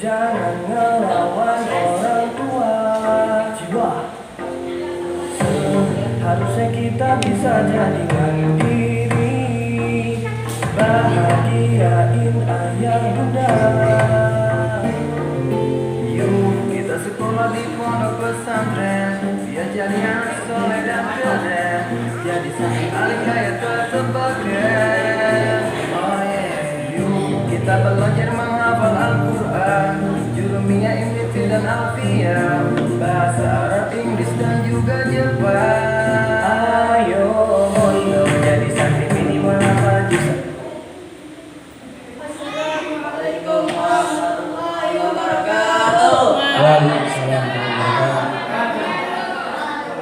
Jangan ngelawan orang tua. Jiwa. Harusnya kita bisa jadikan diri, bahagiain ayah bunda. Yuk kita sekolah di pondok pesantren, biar jadi anak soleh dan keren, jadi santri alim kaya tetap keren. Oh yeah. Yuk kita belajar menghafal Al-Quran, Jurumiyah, Imrit dan Alfiyah, bahasa Arab, Inggris dan juga Jepang. Ayo mondok jadi santri minimal hafal juz. Assalamualaikum warahmatullahi wabarakatuh. Waalaikumsalam warahmatullahi wabarakatuh.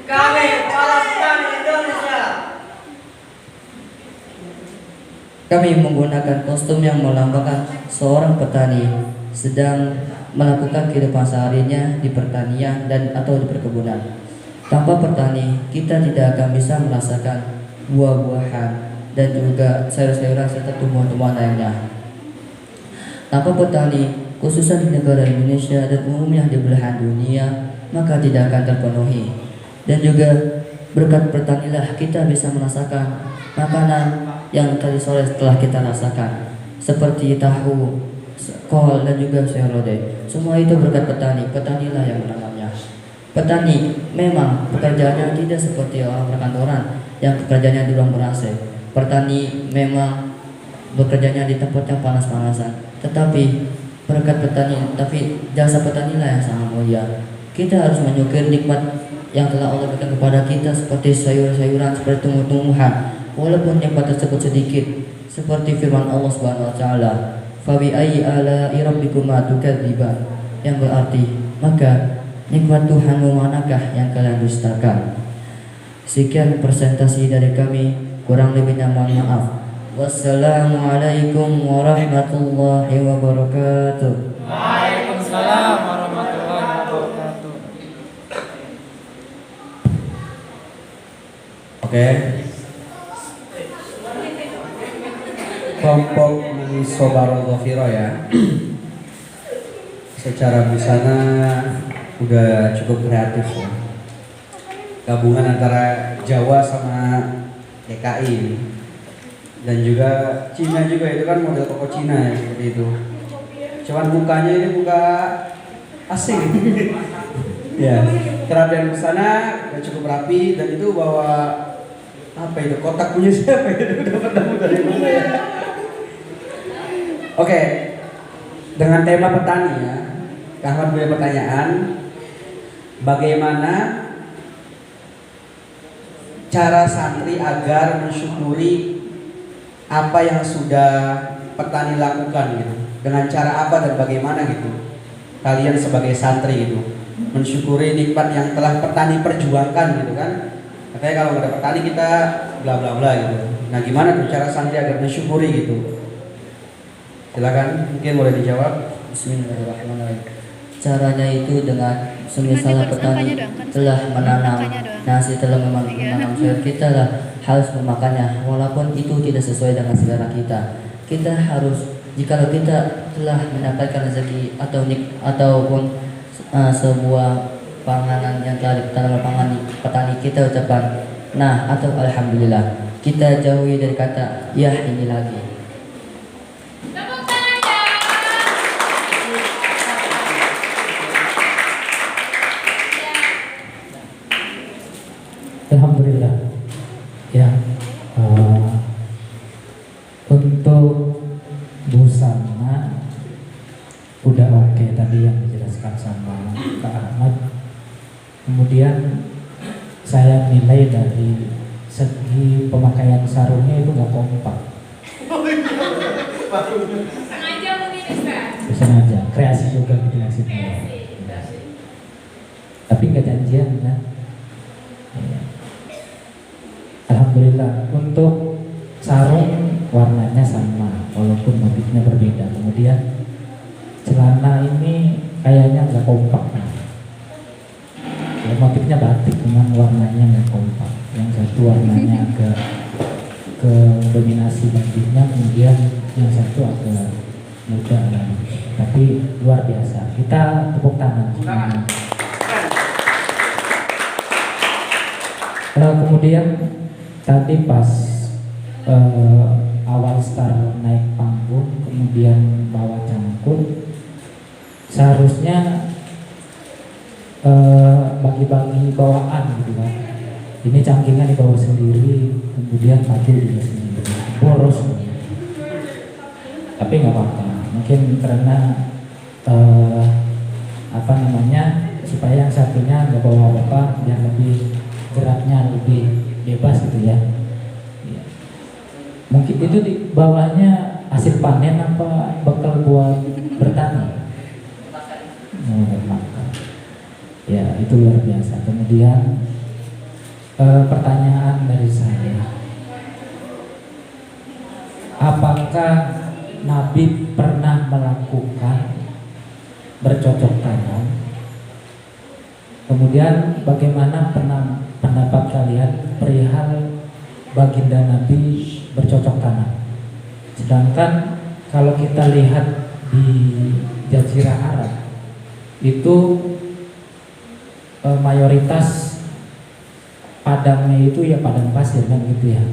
Kami para petani Indonesia. Kami menggunakan kostum yang melambangkan seorang petani sedang melakukan kehidupan seharinya di pertanian dan atau di perkebunan. Tanpa petani, kita tidak akan bisa merasakan buah-buahan dan juga sayur-sayuran serta tumbuhan-tumbuhan lainnya. Tanpa petani, khususnya di negara Indonesia dan umumnya di belahan dunia, maka tidak akan terpenuhi. Dan juga berkat petanilah kita bisa merasakan makanan yang tadi sore telah kita rasakan, seperti tahu, kol dan juga sayur lodeh. Semua itu berkat petani. Petanilah yang menanamnya. Petani memang pekerjaannya tidak seperti orang perkantoran yang pekerjaannya di ruang ber-AC. Petani memang bekerjanya di tempat yang panas-panasan. Tetapi berkat petani, tapi jasa petanilah yang sangat mulia. Kita harus menyukuri nikmat yang telah Allah berikan kepada kita seperti sayur-sayuran, seperti tumbuh-tumbuhan. Walaupun nikmat tersebut sedikit, seperti firman Allah Subhanahu wa taala, "Fa bi ayyi ala'i rabbikuma tukadziban," yang berarti, maka nikmat Tuhanmu manakah yang kalian dustakan? Sekian presentasi dari kami, kurang lebihnya mohon maaf. Wassalamualaikum warahmatullahi wabarakatuh. Waalaikumsalam warahmatullahi wabarakatuh. Oke. Kelompok Sobarul Ghafiro ya. Secara busana udah cukup kreatif ya. Gabungan antara Jawa sama DKI dan juga Cina juga, itu kan model toko Cina ya, seperti itu. Cuman mukanya ini muka asing. Ya, kerapian busana cukup rapi dan itu bawa apa itu, kotak punya siapa itu, dapat dari mana ya. Oke, dengan tema petani ya, Kang Ahmad punya pertanyaan, bagaimana cara santri agar mensyukuri apa yang sudah petani lakukan gitu, dengan cara apa dan bagaimana gitu, kalian sebagai santri gitu, mensyukuri nikmat yang telah petani perjuangkan gitu kan. Katanya kalau nggak ada petani kita bla bla bla gitu. Nah gimana tuh cara santri agar mensyukuri gitu? Silakan, mungkin boleh dijawab. Bismillahirrahmanirrahim. Caranya itu dengan semisal petani telah menanam nasi, telah menanam sayur, kita lah harus memakannya walaupun itu tidak sesuai dengan selera kita. Kita harus, jika kita telah mendapatkan rezeki ataupun sebuah panganan yang telah ditanam pangan petani, kita ucapkan nah atau alhamdulillah. Kita jauhi dari kata ya ini lagi. Alhamdulillah ya. Untuk busana udah oke tadi yang dijelaskan sama Kak Ahmad. Kemudian saya nilai dari segi pemakaian sarungnya itu nggak kompak. Sengaja mungkin Ustaz. Sengaja, kreasi juga gitu maksudnya. Tapi nggak janjian kan? Ya. Alhamdulillah untuk sarung warnanya sama walaupun motifnya berbeda. Kemudian celana ini kayaknya nggak kompak. Ya, motifnya batik dengan warnanya nggak kompak. Yang satu warnanya agak ke dominasi batiknya, kemudian yang satu agak muda kan. Tapi luar biasa. Kita tepuk tangan. Kemudian tadi pas awal start naik panggung, kemudian bawa cangkul, seharusnya bagi-bagi bawaan gitu kan. Ini cangkingnya dibawa sendiri, kemudian baju juga sendiri, boros. Tapi nggak apa-apa, mungkin karena apa namanya, supaya yang satunya nggak bawa apa-apa, biar lebih geraknya lebih bebas gitu ya. Ya. Mungkin itu di bawahnya hasil panen apa bekal buat bertani. Ya itu luar biasa. Kemudian pertanyaan dari saya, apakah Nabi pernah melakukan bercocok tanam? Kemudian bagaimana pendapat kalian perihal baginda Nabi bercocok tanam? Sedangkan kalau kita lihat di Jazirah Arab itu mayoritas padangnya itu ya padang pasir kan gitu ya.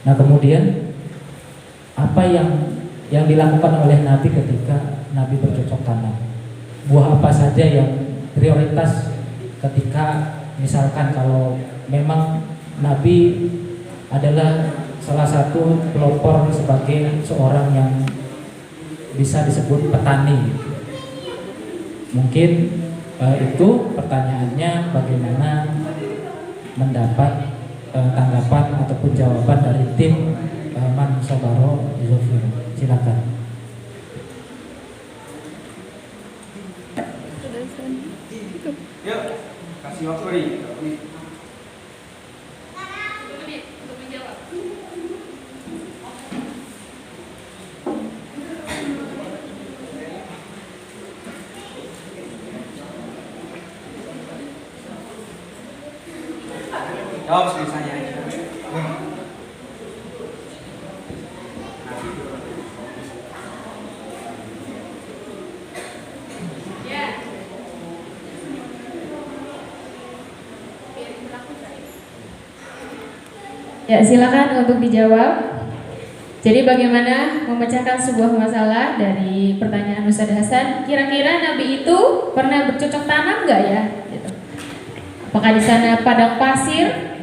Nah kemudian apa yang dilakukan oleh Nabi ketika Nabi bercocok tanam? Buah apa saja yang prioritas ketika misalkan kalau memang Nabi adalah salah satu pelopor sebagai seorang yang bisa disebut petani. Mungkin itu pertanyaannya, bagaimana mendapat tanggapan ataupun jawaban dari tim Man Sobaro Zofir. Silakan. Yuk, kasih waktu nih. Untuk menjawab. Jawab sebisanya aja. Ya. Ya, silakan untuk dijawab. Jadi bagaimana memecahkan sebuah masalah dari pertanyaan Ustaz Hasan? Kira-kira Nabi itu pernah bercocok tanam nggak ya? Gitu. Apakah di sana padang pasir?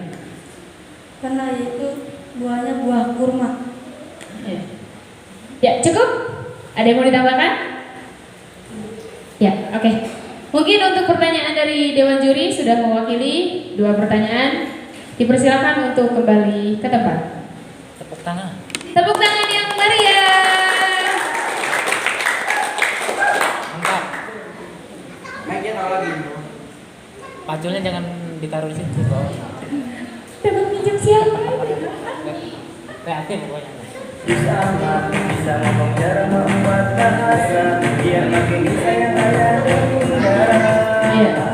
Karena itu buahnya buah kurma. Ya. Ya, cukup? Ada yang mau ditambahkan? Ya, oke. Mungkin untuk pertanyaan dari Dewan Juri sudah mewakili 2 pertanyaan. Dipersilakan untuk kembali ke tempat. Tepuk tangan. Tepuk tangan yang meriah. Mantap. Naiknya tahu lagi. Paculnya jangan ditaruh di situ. Dapat minjem siapa? Kreatif pokoknya. Sama bisa ngomong cara membuat bahasa biar makin disayang ayah dan bunda. Iya.